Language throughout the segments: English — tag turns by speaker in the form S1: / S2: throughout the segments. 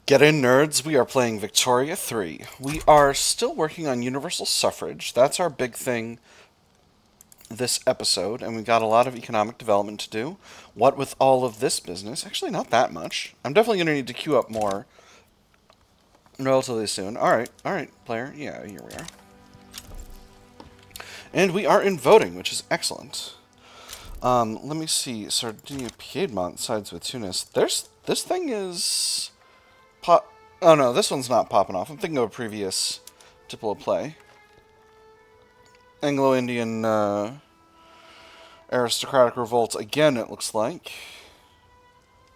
S1: Get in, nerds. We are playing Victoria 3. We are still working on universal suffrage. That's our big thing this episode, and we've got a lot of economic development to do. What with all of this business? Actually, not that much. I'm definitely going to need to queue up more relatively soon. Alright, player. Yeah, here we are. And we are in voting, which is excellent. Let me see. Sardinia, Piedmont sides with Tunis. This thing is... Oh no, this one's not popping off. I'm thinking of a previous Diplo play. Anglo-Indian aristocratic revolt again, it looks like.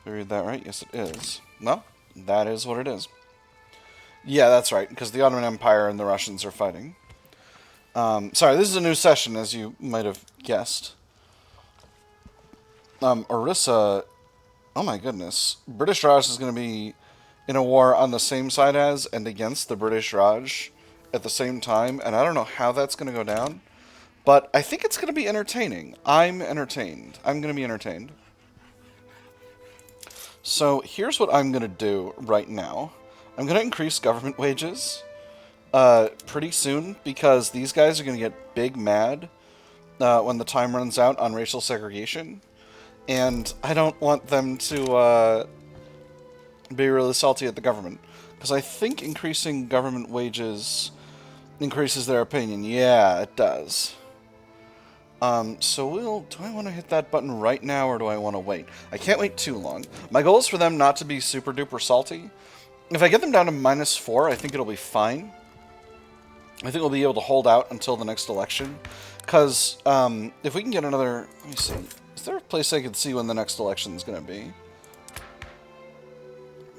S1: Did I read that right? Yes, it is. No, that is what it is. Yeah, that's right, because the Ottoman Empire and the Russians are fighting. Sorry, this is a new session, as you might have guessed. Orissa... Oh my goodness. British Raj is going to be in a war on the same side as and against the British Raj at the same time, and I don't know how that's going to go down, but I think it's going to be entertaining. I'm entertained. I'm going to be entertained. So here's what I'm going to do right now. I'm going to increase government wages pretty soon, because these guys are going to get big mad when the time runs out on racial segregation, and I don't want them to be really salty at the government, because I think increasing government wages increases their opinion. Yeah, it does. So do I want to hit that button right now, or do I want to wait? I can't wait too long. My goal is for them not to be super duper salty. If I get them down to -4, I think it'll be fine. I think we'll be able to hold out until the next election, because if we can get another... Let me see. Is there a place I can see when the next election is going to be?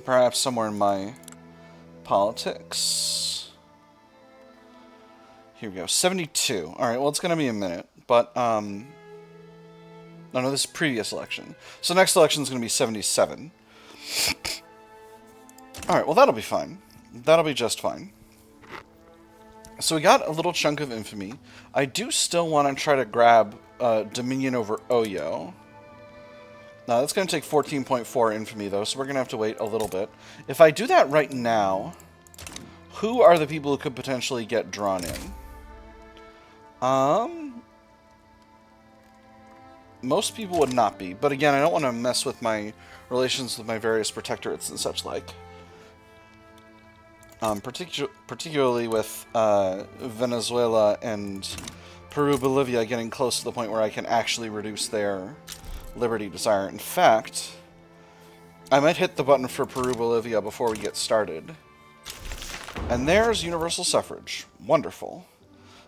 S1: Perhaps somewhere in my politics. Here we go. 72. Alright, well, it's going to be a minute. But, no, this is previous election. So next election is going to be 77. Alright, well, that'll be fine. That'll be just fine. So we got a little chunk of infamy. I do still want to try to grab dominion over Oyo. Now, that's going to take 14.4 infamy, though, so we're going to have to wait a little bit. If I do that right now, who are the people who could potentially get drawn in? Most people would not be, but again, I don't want to mess with my relations with my various protectorates and such like. Particularly with Venezuela and Peru-Bolivia getting close to the point where I can actually reduce their liberty desire. In fact, I might hit the button for Peru-Bolivia before we get started. And there's universal suffrage. Wonderful.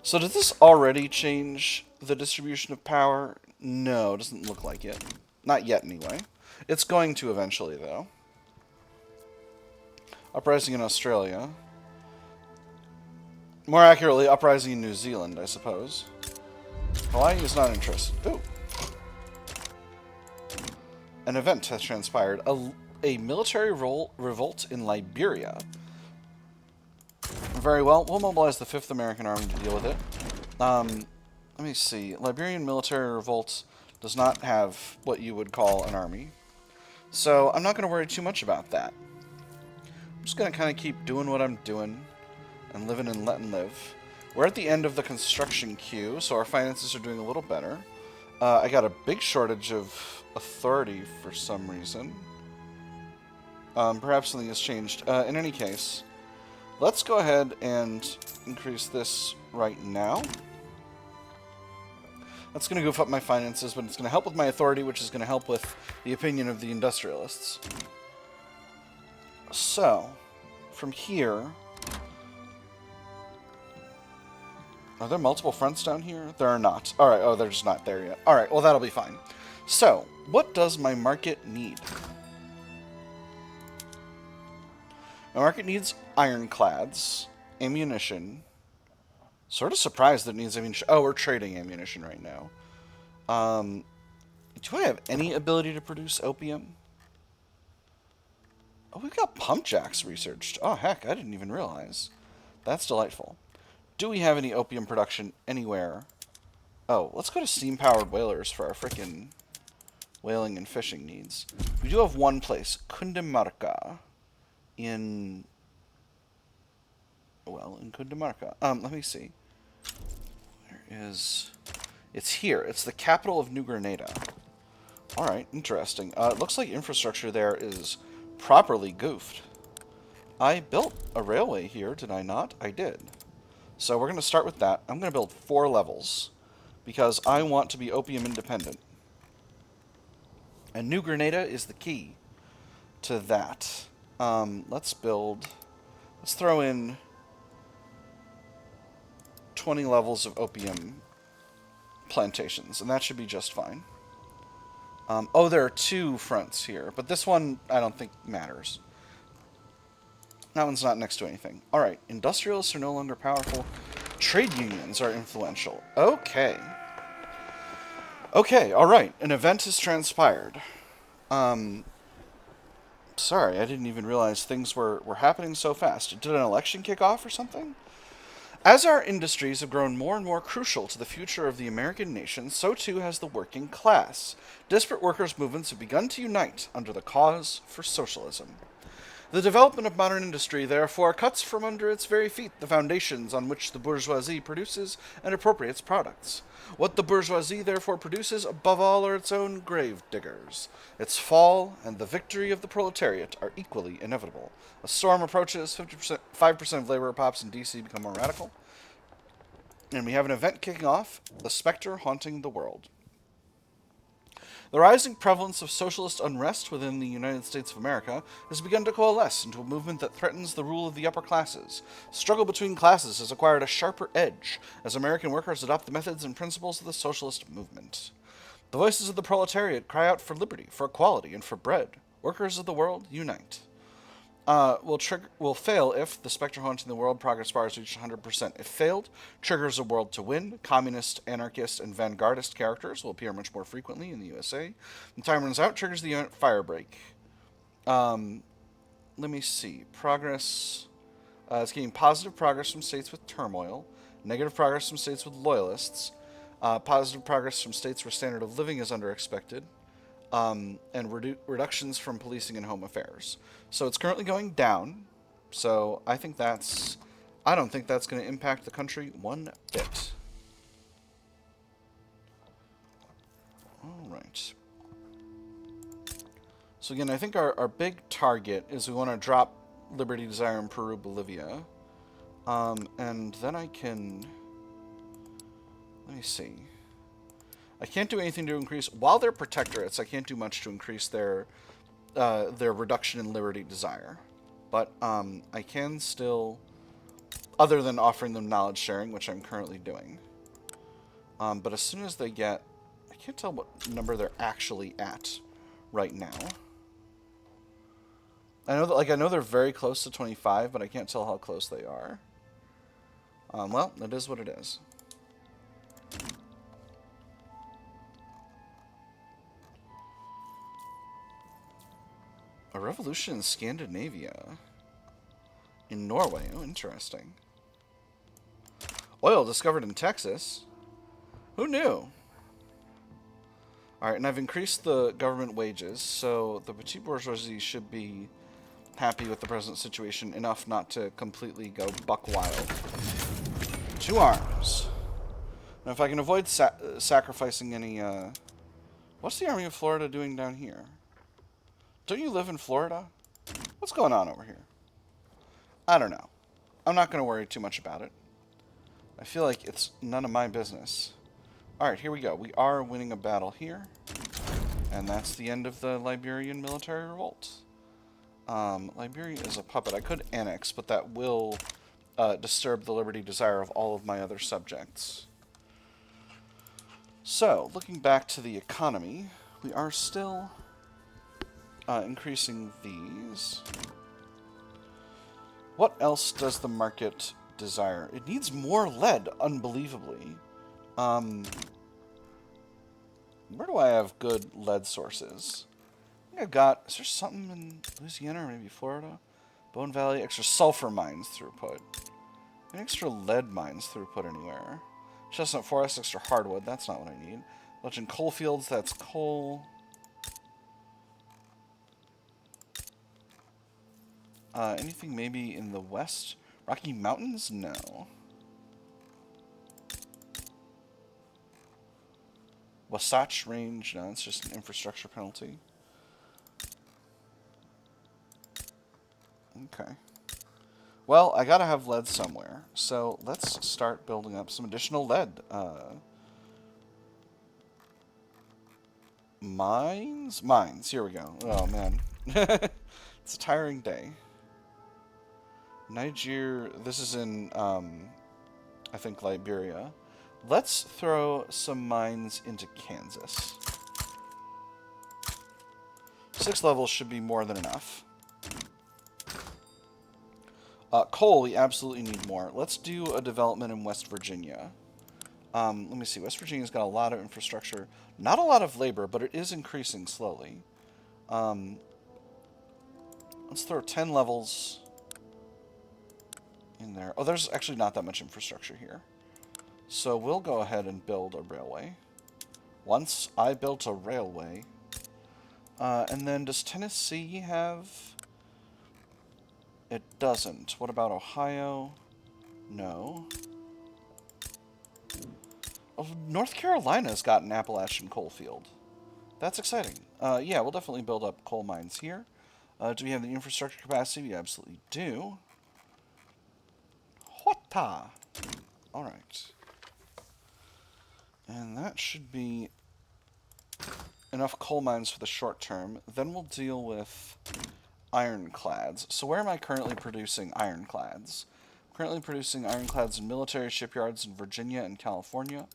S1: So does this already change the distribution of power? No, it doesn't look like it. Not yet, anyway. It's going to eventually, though. Uprising in Australia. More accurately, uprising in New Zealand, I suppose. Hawaii is not interested. Ooh. An event has transpired. A military revolt in Liberia. Very well. We'll mobilize the 5th American Army to deal with it. Let me see. Liberian military revolt does not have what you would call an army. So I'm not going to worry too much about that. I'm just going to kind of keep doing what I'm doing and living and letting live. We're at the end of the construction queue, so our finances are doing a little better. I got a big shortage of authority for some reason. Perhaps something has changed. In any case, let's go ahead and increase this right now. That's going to goof up my finances, but it's going to help with my authority, which is going to help with the opinion of the industrialists. So, from here... Are there multiple fronts down here? There are not. Alright, oh, they're just not there yet. Alright, well, that'll be fine. So, what does my market need? My market needs ironclads, ammunition. Sort of surprised that it needs ammunition. Oh, we're trading ammunition right now. Do I have any ability to produce opium? Oh, we've got pump jacks researched. Oh, heck, I didn't even realize. That's delightful. Do we have any opium production anywhere? Oh, let's go to steam-powered whalers for our frickin' whaling and fishing needs. We do have one place, Cundinamarca. in, well, in Cundinamarca. Let me see. Where is... It's here. It's the capital of New Granada. Alright, interesting. It looks like infrastructure there is properly goofed. I built a railway here, did I not? I did. So we're going to start with that. I'm going to build 4 levels because I want to be opium independent. And New Granada is the key to that. Let's throw in 20 levels of opium plantations, and that should be just fine. Oh, there are 2 fronts here, but this one I don't think matters. That one's not next to anything. Alright, industrialists are no longer powerful. Trade unions are influential. Okay. Okay, alright. An event has transpired. Sorry, I didn't even realize things were happening so fast. Did an election kick off or something? As our industries have grown more and more crucial to the future of the American nation, so too has the working class. Disparate workers' movements have begun to unite under the cause for socialism. The development of modern industry, therefore, cuts from under its very feet the foundations on which the bourgeoisie produces and appropriates products. What the bourgeoisie, therefore, produces above all are its own grave diggers. Its fall and the victory of the proletariat are equally inevitable. A storm approaches, 5% of labor pops in D.C. become more radical. And we have an event kicking off, the specter haunting the world. The rising prevalence of socialist unrest within the United States of America has begun to coalesce into a movement that threatens the rule of the upper classes. Struggle between classes has acquired a sharper edge as American workers adopt the methods and principles of the socialist movement. The voices of the proletariat cry out for liberty, for equality, and for bread. Workers of the world, unite. Will fail if the specter haunting the world progress bars reach 100%. If failed, triggers a world to win. Communist, anarchist, and vanguardist characters will appear much more frequently in the USA. When time runs out, triggers the event firebreak. Let me see. Progress. It's getting positive progress from states with turmoil, negative progress from states with loyalists, positive progress from states where standard of living is under expected, and reductions from policing and home affairs. So it's currently going down. So I don't think that's going to impact the country one bit. All right. So again, I think our big target is we want to drop Liberty Desire in Peru-Bolivia. And then I can... Let me see. I can't do anything to increase... While they're protectorates, I can't do much to increase their reduction in Liberty Desire. But I can still... Other than offering them knowledge sharing, which I'm currently doing. But as soon as they get... I can't tell what number they're actually at right now. I know they're very close to 25, but I can't tell how close they are. Well, it is what it is. A revolution in Scandinavia. In Norway. Oh, interesting. Oil discovered in Texas. Who knew? Alright, and I've increased the government wages, so the petite bourgeoisie should be happy with the present situation enough not to completely go buck wild. 2 arms. Now, if I can avoid sacrificing any, What's the Army of Florida doing down here? Don't you live in Florida? What's going on over here? I don't know. I'm not going to worry too much about it. I feel like it's none of my business. Alright, here we go. We are winning a battle here. And that's the end of the Liberian military revolt. Liberia is a puppet. I could annex, but that will disturb the liberty desire of all of my other subjects. So, looking back to the economy, we are still increasing these. What else does the market desire? It needs more lead, unbelievably. Where do I have good lead sources? I think I've got... Is there something in Louisiana or maybe Florida? Bone Valley, extra sulfur mines throughput. An extra lead mines throughput anywhere. Chestnut Forest, extra hardwood. That's not what I need. Legend coal fields, that's coal. Anything maybe in the west? Rocky Mountains? No. Wasatch Range? No, it's just an infrastructure penalty. Okay. Well, I gotta have lead somewhere, so let's start building up some additional lead. Mines? Mines, here we go. Oh, man. It's a tiring day. Niger, this is in, I think, Liberia. Let's throw some mines into Kansas. 6 levels should be more than enough. Coal, we absolutely need more. Let's do a development in West Virginia. Let me see. West Virginia's got a lot of infrastructure. Not a lot of labor, but it is increasing slowly. Let's throw 10 levels in there. Oh, there's actually not that much infrastructure here. So we'll go ahead and build a railway. Once I built a railway. And then does Tennessee have... It doesn't. What about Ohio? No. Oh, North Carolina's got an Appalachian coal field. That's exciting. Yeah, we'll definitely build up coal mines here. Do we have the infrastructure capacity? We absolutely do. Hota! Alright. And that should be enough coal mines for the short term. Then we'll deal with ironclads. So where am I currently producing ironclads? I'm currently producing ironclads in military shipyards in Virginia and California.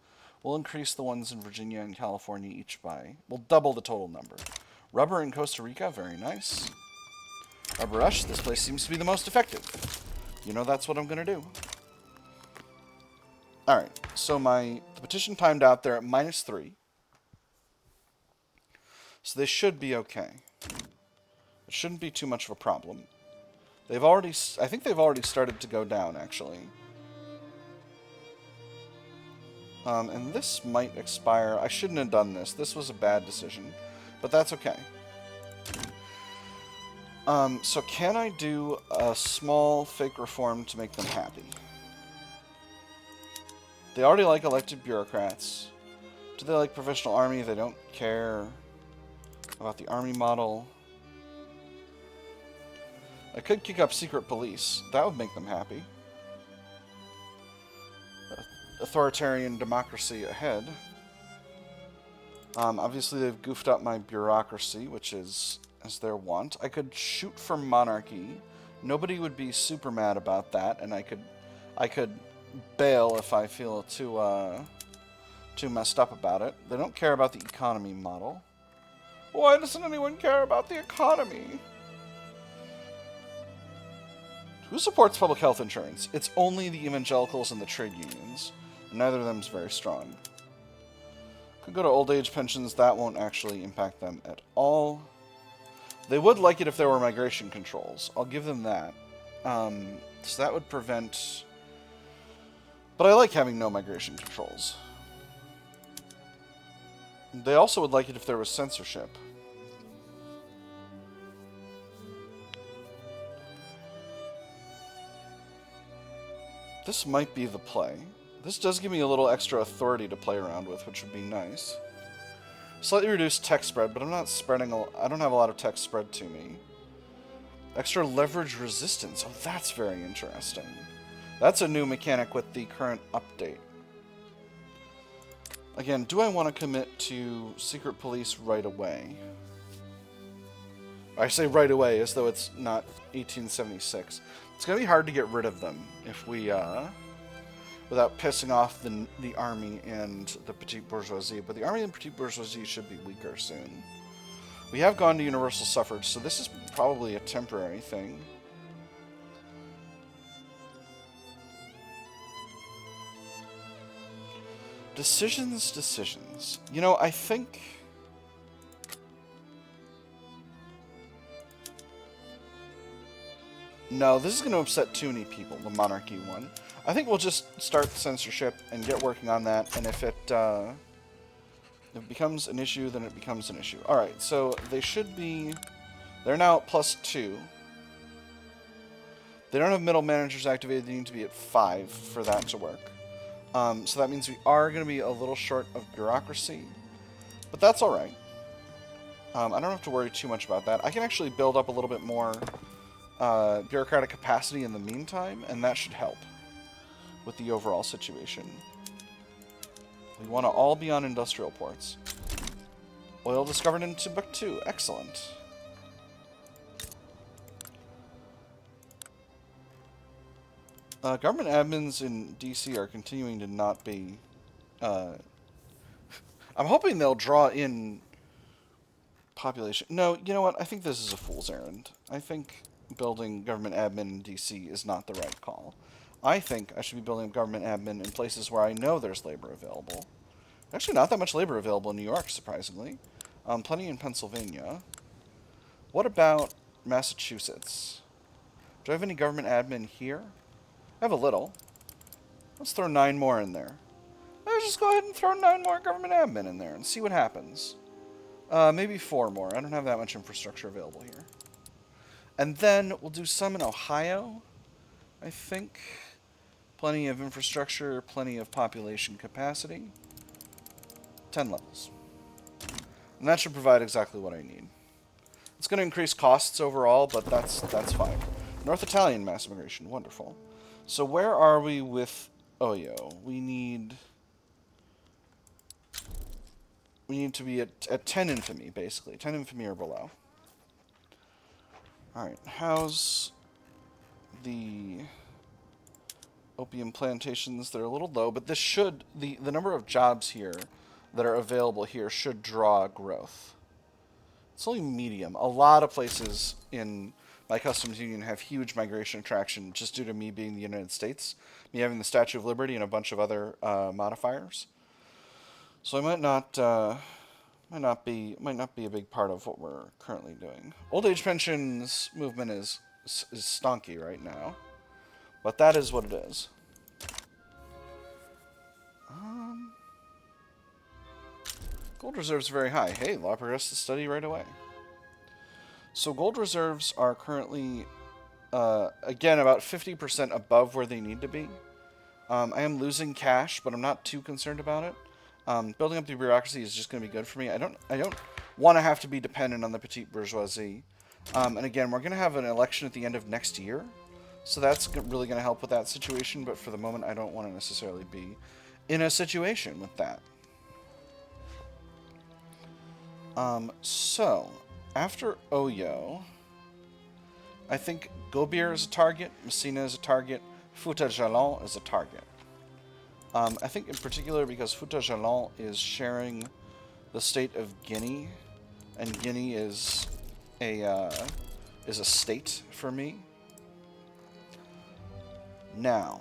S1: We'll increase the ones in Virginia and California each by... We'll double the total number. Rubber in Costa Rica, very nice. Rubber rush, this place seems to be the most effective. You know that's what I'm going to do. Alright, so the petition timed out there at -3. So they should be okay. It shouldn't be too much of a problem. They've already... I think they've already started to go down, actually. And this might expire. I shouldn't have done this. This was a bad decision. But that's okay. So can I do a small fake reform to make them happy? They already like elected bureaucrats. Do they like professional army? They don't care about the army model. I could kick up secret police. That would make them happy. Authoritarian democracy ahead. Obviously, they've goofed up my bureaucracy, which is as their want. I could shoot for monarchy. Nobody would be super mad about that, and I could bail if I feel too messed up about it. They don't care about the economy model. Why doesn't anyone care about the economy? Who supports public health insurance? It's only the evangelicals and the trade unions. Neither of them is very strong. Could go to old age pensions. That won't actually impact them at all. They would like it if there were migration controls. I'll give them that. So that would prevent... But I like having no migration controls. They also would like it if there was censorship. This might be the play. This does give me a little extra authority to play around with, which would be nice. Slightly reduced text spread, but I'm not spreading I don't have a lot of text spread to me. Extra leverage resistance. Oh, that's very interesting. That's a new mechanic with the current update. Again, do I want to commit to secret police right away? I say right away as though it's not 1876. It's going to be hard to get rid of them if we, without pissing off the army and the petite bourgeoisie. But the army and petite bourgeoisie should be weaker soon. We have gone to universal suffrage, so this is probably a temporary thing. Decisions. You know, I think... No, this is going to upset too many people, the monarchy one. I think we'll just start censorship and get working on that, and if it becomes an issue, then it becomes an issue. Alright, so they should be... They're now at +2. They don't have middle managers activated. They need to be at 5 for that to work. So that means we are going to be a little short of bureaucracy. But that's alright. I don't have to worry too much about that. I can actually build up a little bit more bureaucratic capacity in the meantime, and that should help with the overall situation. We want to all be on industrial ports. Oil discovered in Timbuktu. Excellent. Government admins in DC are continuing to not be... I'm hoping they'll draw in population. No, you know what? I think this is a fool's errand. I think building government admin in DC is not the right call. I think I should be building government admin in places where I know there's labor available. Actually, not that much labor available in New York, surprisingly. Plenty in Pennsylvania. What about Massachusetts? Do I have any government admin here? I have a little. Let's throw 9 more in there. Let's just go ahead and throw 9 more government admin in there and see what happens. Maybe 4 more. I don't have that much infrastructure available here. And then we'll do some in Ohio, I think. Plenty of infrastructure, plenty of population capacity. 10 levels. And that should provide exactly what I need. It's going to increase costs overall, but that's fine. North Italian mass immigration. Wonderful. So where are we with Oyo? We need to be at 10 infamy, basically. 10 infamy or below. Alright, how's the opium plantations? They're a little low, but this should, the number of jobs here that are available here should draw growth. It's only medium. A lot of places in my customs union have huge migration attraction just due to me being the United States, me having the Statue of Liberty and a bunch of other modifiers. So I might not be a big part of what we're currently doing. Old age pensions movement is stonky right now, but that is what it is. Gold reserves are very high. Hey, law progressed to study right away. So gold reserves are currently, again, about 50% above where they need to be. I am losing cash, but I'm not too concerned about it. Building up the bureaucracy is just going to be good for me. I don't want to have to be dependent on the petite bourgeoisie. And again, we're going to have an election at the end of next year. So that's really going to help with that situation. But for the moment, I don't want to necessarily be in a situation with that. So, after Oyo, I think Gobir is a target, Messina is a target, Fouta-Jalon is a target. I think in particular because Fouta-Jalon is sharing the state of Guinea, and Guinea is a state for me. Now,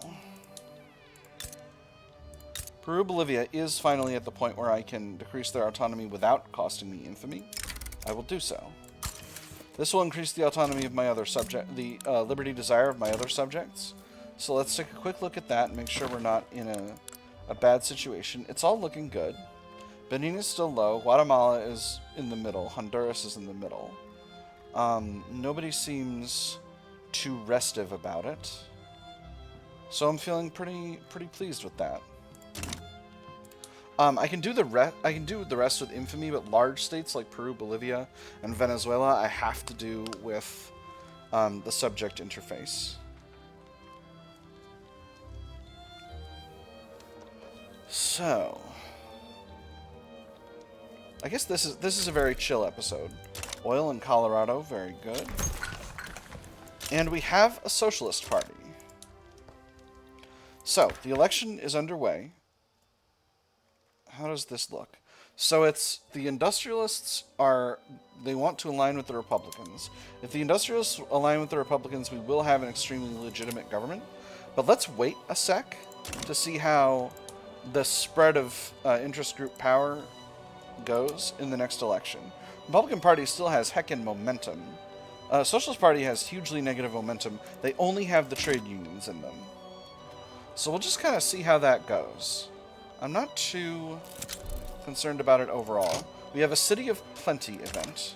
S1: Peru-Bolivia is finally at the point where I can decrease their autonomy without costing me infamy. I will do so. This will increase the autonomy of my other subject, the liberty desire of my other subjects. So let's take a quick look at that and make sure we're not in a bad situation. It's all looking good. Benin is still low. Guatemala is in the middle. Honduras is in the middle. Nobody seems too restive about it. So I'm feeling pretty pleased with that. I can do the rest with infamy, but large states like Peru, Bolivia, and Venezuela, I have to do with the subject interface. So, I guess this is a very chill episode. Oil in Colorado, very good. And we have a socialist party. So, the election is underway. How does this look? So it's the industrialists they want to align with the Republicans. If the industrialists align with the Republicans, we will have an extremely legitimate government. But let's wait a sec to see how the spread of interest group power goes in the next election. Republican Party still has heckin' momentum. Socialist Party has hugely negative momentum. They only have the trade unions in them. So we'll just kind of see how that goes. I'm not too concerned about it overall. We have a City of Plenty event.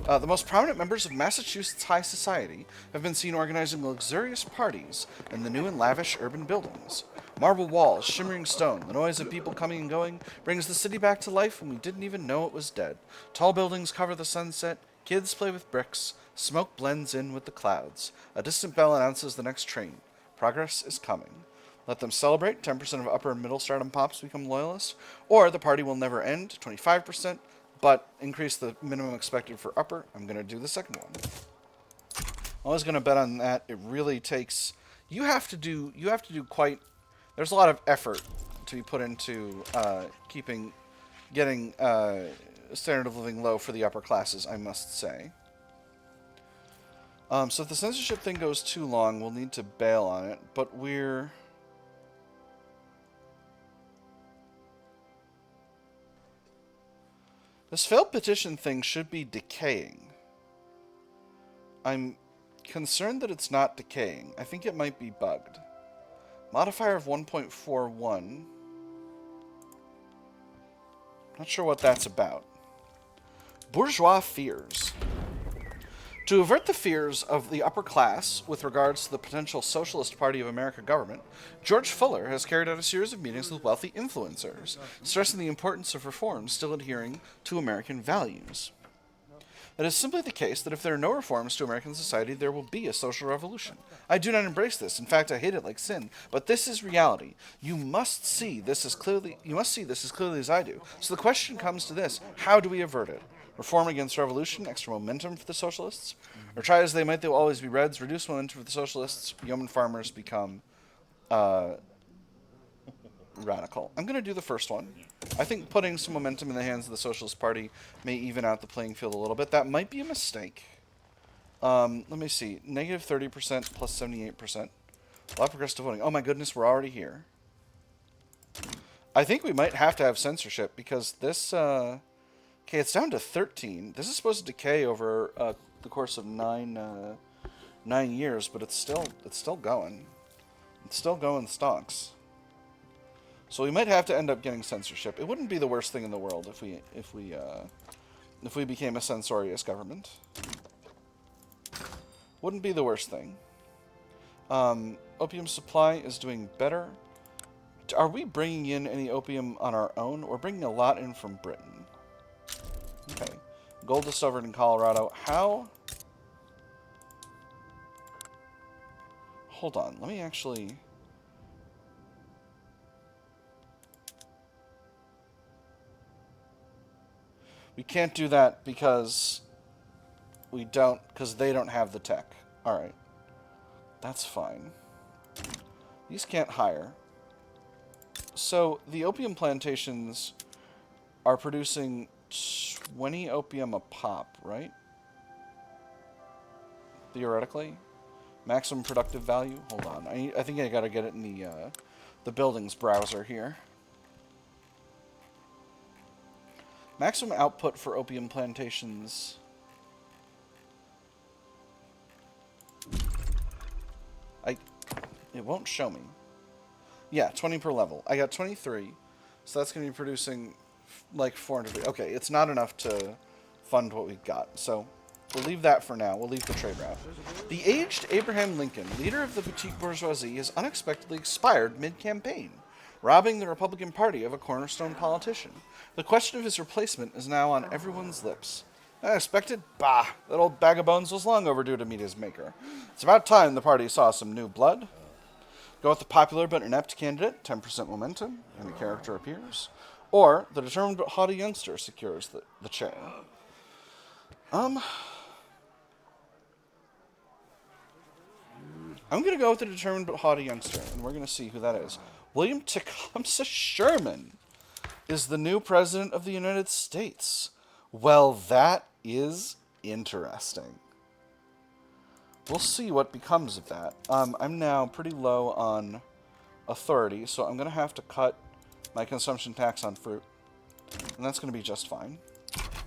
S1: The most prominent members of Massachusetts high society have been seen organizing luxurious parties in the new and lavish urban buildings. Marble walls, shimmering stone, the noise of people coming and going brings the city back to life when we didn't even know it was dead. Tall buildings cover the sunset, kids play with bricks, smoke blends in with the clouds. A distant bell announces the next train. Progress is coming. Let them celebrate, 10% of upper and middle stardom pops become loyalists, or the party will never end, 25%, but increase the minimum expected for upper. I'm going to do the second one. I was going to bet on that. It really takes... You have to do quite... There's a lot of effort to be put into getting standard of living low for the upper classes, I must say. So if the censorship thing goes too long, we'll need to bail on it, but we're... This failed petition thing should be decaying. I'm concerned that it's not decaying. I think it might be bugged. Modifier of 1.41. Not sure what that's about. Bourgeois fears. To avert the fears of the upper class with regards to the potential Socialist Party of America government, George Fuller has carried out a series of meetings with wealthy influencers, stressing the importance of reforms still adhering to American values. It is simply the case that if there are no reforms to American society, there will be a social revolution. I do not embrace this. In fact, I hate it like sin. But this is reality. You must see this as clearly as I do. So the question comes to this: how do we avert it? Reform against revolution, extra momentum for the socialists? Or try as they might, they will always be Reds. Reduce momentum for the socialists. Yeoman farmers become radical. I'm going to do the first one. I think putting some momentum in the hands of the Socialist Party may even out the playing field a little bit. That might be a mistake. Let me see. Negative 30% plus 78%. A lot of progressive voting. Oh my goodness, we're already here. I think we might have to have censorship because this... okay, it's down to 13. This is supposed to decay over the course of 9 years, but it's still going. It's still going stonks. So we might have to end up getting censorship. It wouldn't be the worst thing in the world if we became a censorious government. Wouldn't be the worst thing. Opium supply is doing better. Are we bringing in any opium on our own? We're bringing a lot in from Britain. Okay. Gold discovered in Colorado. How? Hold on. Let me actually... We can't do that because they don't have the tech. Alright. That's fine. These can't hire. So, the opium plantations are producing 20 opium a pop, right? Theoretically. Maximum productive value? Hold on. I think I gotta get it in the buildings browser here. Maximum output for opium plantations. It won't show me. Yeah, 20 per level. I got 23, so that's going to be producing like 400. Okay, it's not enough to fund what we've got, so we'll leave that for now. We'll leave the trade route. The aged Abraham Lincoln, leader of the petite bourgeoisie, has unexpectedly expired mid-campaign, robbing the Republican Party of a cornerstone politician. The question of his replacement is now on everyone's lips. Unexpected? Bah! That old bag of bones was long overdue to meet his maker. It's about time the party saw some new blood. Go with the popular but inept candidate, 10% momentum, and the character appears. Or the determined but haughty youngster secures the chair. I'm going to go with the determined but haughty youngster, and we're going to see who that is. William Tecumseh Sherman is the new president of the United States. Well, that is interesting. We'll see what becomes of that. I'm now pretty low on authority, so I'm going to have to cut my consumption tax on fruit. And that's going to be just fine.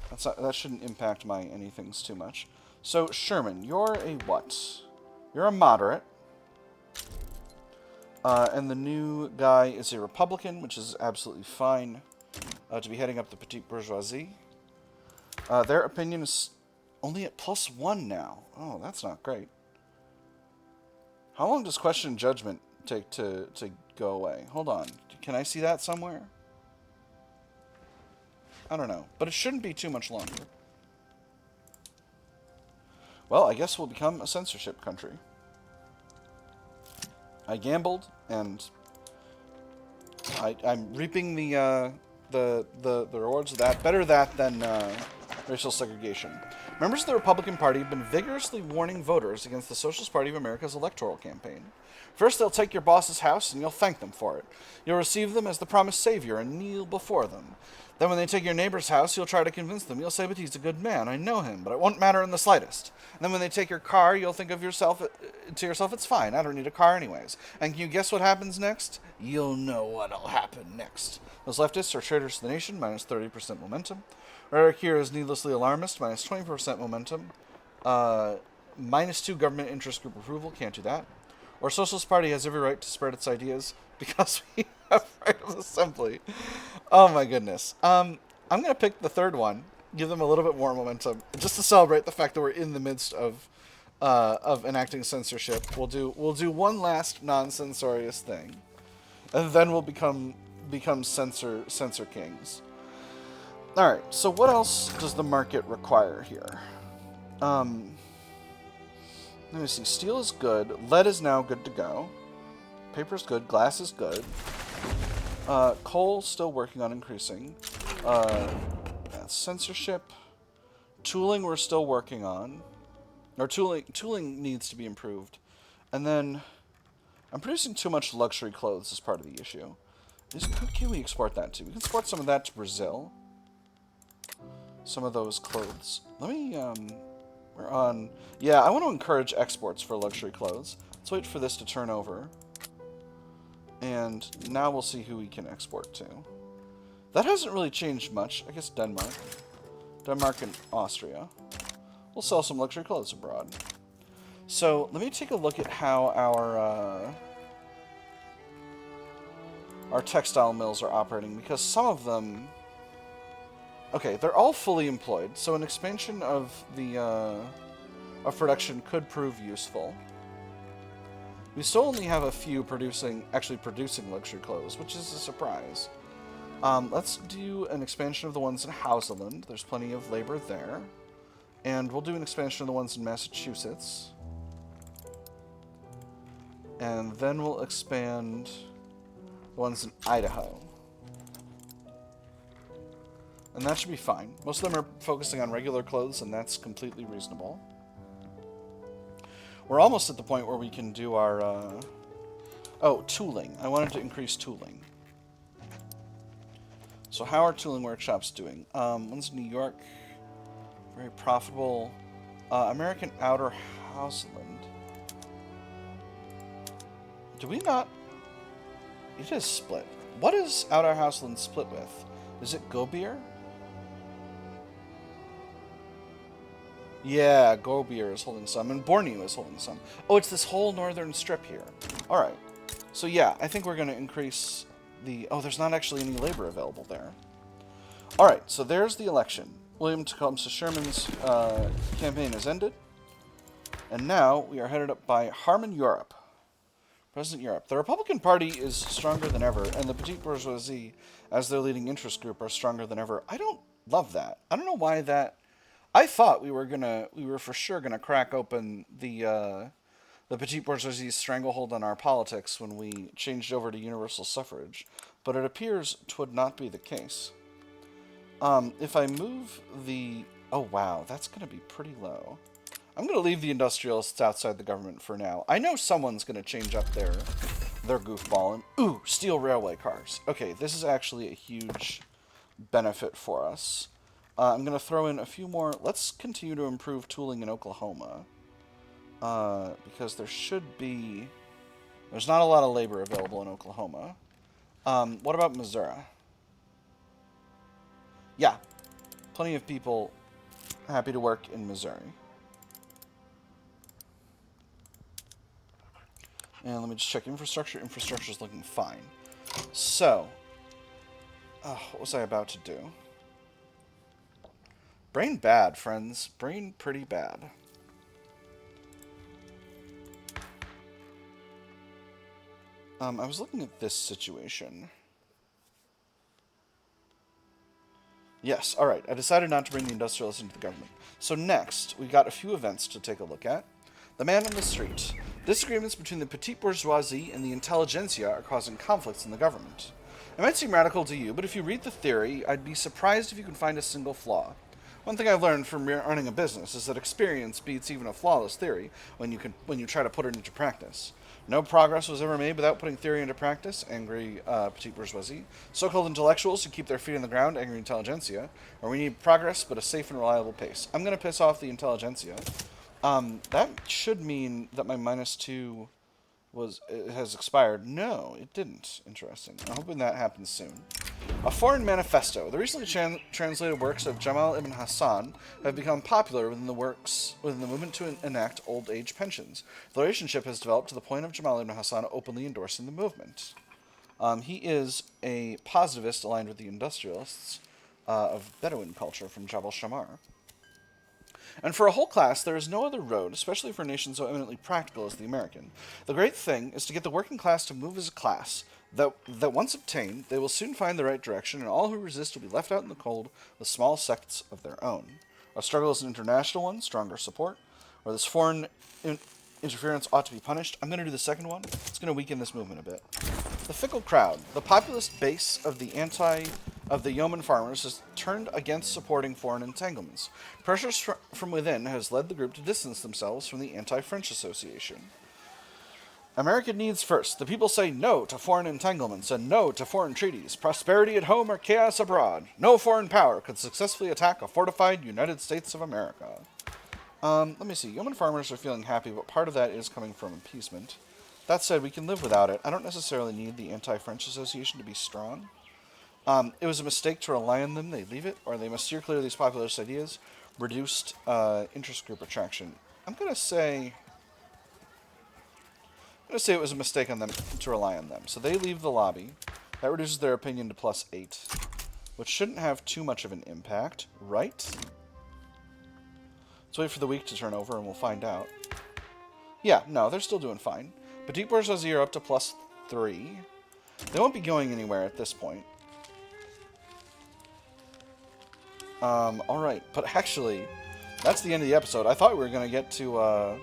S1: That shouldn't impact my anythings too much. So, Sherman, you're a what? You're a moderate. And the new guy is a Republican, which is absolutely fine to be heading up the petite bourgeoisie. Their opinion is only at +1 now. Oh, that's not great. How long does question judgment take to go away? Hold on. Can I see that somewhere? I don't know. But it shouldn't be too much longer. Well, I guess we'll become a censorship country. I gambled, and I'm reaping the rewards of that. Better that than racial segregation. Members of the Republican Party have been vigorously warning voters against the Socialist Party of America's electoral campaign. First, they'll take your boss's house, and you'll thank them for it. You'll receive them as the promised savior and kneel before them. Then when they take your neighbor's house, you'll try to convince them. You'll say, but he's a good man. I know him, but it won't matter in the slightest. And then when they take your car, you'll think of yourself to yourself, it's fine. I don't need a car anyways. And can you guess what happens next? You'll know what'll happen next. Those leftists are traitors to the nation, minus 30% momentum. Rhetoric here is needlessly alarmist, minus 20% momentum. -2 government interest group approval, can't do that. Or Socialist Party has every right to spread its ideas because we have right of assembly. Oh my goodness. I'm going to pick the third one, give them a little bit more momentum, just to celebrate the fact that we're in the midst of enacting censorship. We'll do one last non-censorious thing, and then we'll become censor kings. All right. So what else does the market require here? Let me see. Steel is good. Lead is now good to go. Paper is good. Glass is good. Coal still working on increasing. Censorship. Tooling we're still working on. Or tooling needs to be improved. And then I'm producing too much luxury clothes as part of the issue. Who can we export that to? We can export some of that to Brazil. Some of those clothes. Let me, we're on... Yeah, I want to encourage exports for luxury clothes. Let's wait for this to turn over. And now we'll see who we can export to. That hasn't really changed much. I guess Denmark. Denmark and Austria. We'll sell some luxury clothes abroad. So, let me take a look at how our textile mills are operating, because some of them... Okay, they're all fully employed, so an expansion of the of production could prove useful. We still only have a few actually producing luxury clothes, which is a surprise. Let's do an expansion of the ones in Hausaland. There's plenty of labor there. And we'll do an expansion of the ones in Massachusetts. And then we'll expand the ones in Idaho. And that should be fine. Most of them are focusing on regular clothes, and that's completely reasonable. We're almost at the point where we can do our... Oh, tooling. I wanted to increase tooling. So how are tooling workshops doing? One's New York. Very profitable. American Outer Houseland. Do we not... It is split. What is Outer Houseland split with? Is it Gobier? Yeah, Gobier is holding some, and Borneo is holding some. Oh, it's this whole northern strip here. Alright. So yeah, I think we're going to increase the... Oh, there's not actually any labor available there. Alright, so there's the election. William Tecumseh Sherman's campaign has ended. And now we are headed up by Harmon Europe. President Europe. The Republican Party is stronger than ever, and the petite bourgeoisie, as their leading interest group, are stronger than ever. I don't love that. I don't know why that... I thought we were for sure gonna crack open the petite bourgeoisie's stranglehold on our politics when we changed over to universal suffrage, but it appears 'twould not be the case. If I move the... Oh wow, that's gonna be pretty low. I'm gonna leave the industrialists outside the government for now. I know someone's gonna change up their goofball and... Ooh, steel railway cars. Okay, this is actually a huge benefit for us. I'm going to throw in a few more. Let's continue to improve tooling in Oklahoma. Because there should be... There's not a lot of labor available in Oklahoma. What about Missouri? Yeah. Plenty of people happy to work in Missouri. And let me just check infrastructure. Infrastructure's looking fine. So... what was I about to do? Brain bad, friends. Brain pretty bad. I was looking at this situation. Yes, alright. I decided not to bring the industrialists into the government. So next, we got a few events to take a look at. The man on the street. Disagreements between the petite bourgeoisie and the intelligentsia are causing conflicts in the government. It might seem radical to you, but if you read the theory, I'd be surprised if you can find a single flaw. One thing I've learned from running a business is that experience beats even a flawless theory when you try to put it into practice. No progress was ever made without putting theory into practice, angry petite bourgeoisie. So-called intellectuals who keep their feet on the ground, angry intelligentsia. Or we need progress, but a safe and reliable pace. I'm going to piss off the intelligentsia. That should mean that my -2 has expired. No, it didn't. Interesting. I'm hoping that happens soon. A foreign manifesto. The recently translated works of Jamal ibn Hassan have become popular within the movement to enact old age pensions. The relationship has developed to the point of Jamal ibn Hassan openly endorsing the movement. He is a positivist aligned with the industrialists of Bedouin culture from Jabal Shamar. And for a whole class, there is no other road, especially for a nation so eminently practical as the American. The great thing is to get the working class to move as a class, that once obtained, they will soon find the right direction, and all who resist will be left out in the cold with small sects of their own. Our struggle is an international one, stronger support, or this foreign interference ought to be punished. I'm going to do the second one. It's going to weaken this movement a bit. The fickle crowd. The populist base of the yeoman farmers has turned against supporting foreign entanglements. Pressures from within has led the group to distance themselves from the anti-French association. American needs first. The people say no to foreign entanglements and no to foreign treaties. Prosperity at home or chaos abroad. No foreign power could successfully attack a fortified United States of America. Let me see. Yeoman farmers are feeling happy, but part of that is coming from appeasement. That said, we can live without it. I don't necessarily need the anti-French association to be strong. It was a mistake to rely on them. They leave it, or they must steer clear of these populist ideas. Reduced interest group attraction. I'm going to say it was a mistake on them to rely on them. So they leave the lobby. That reduces their opinion to +8, which shouldn't have too much of an impact, right? Let's wait for the week to turn over and we'll find out. Yeah, no, they're still doing fine. Petite bourgeoisie are up to +3. They won't be going anywhere at this point. Alright, but actually, that's the end of the episode. I thought we were going to get to,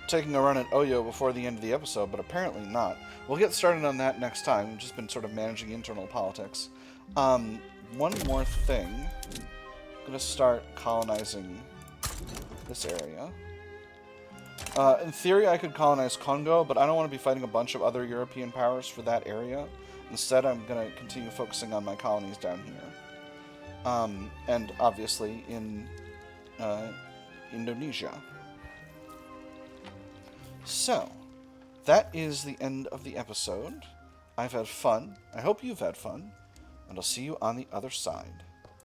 S1: taking a run at Oyo before the end of the episode, but apparently not. We'll get started on that next time. We've just been sort of managing internal politics. One more thing. I'm going to start colonizing this area. In theory, I could colonize Congo, but I don't want to be fighting a bunch of other European powers for that area. Instead, I'm going to continue focusing on my colonies down here. And obviously in Indonesia. So, that is the end of the episode. I've had fun. I hope you've had fun. And I'll see you on the other side.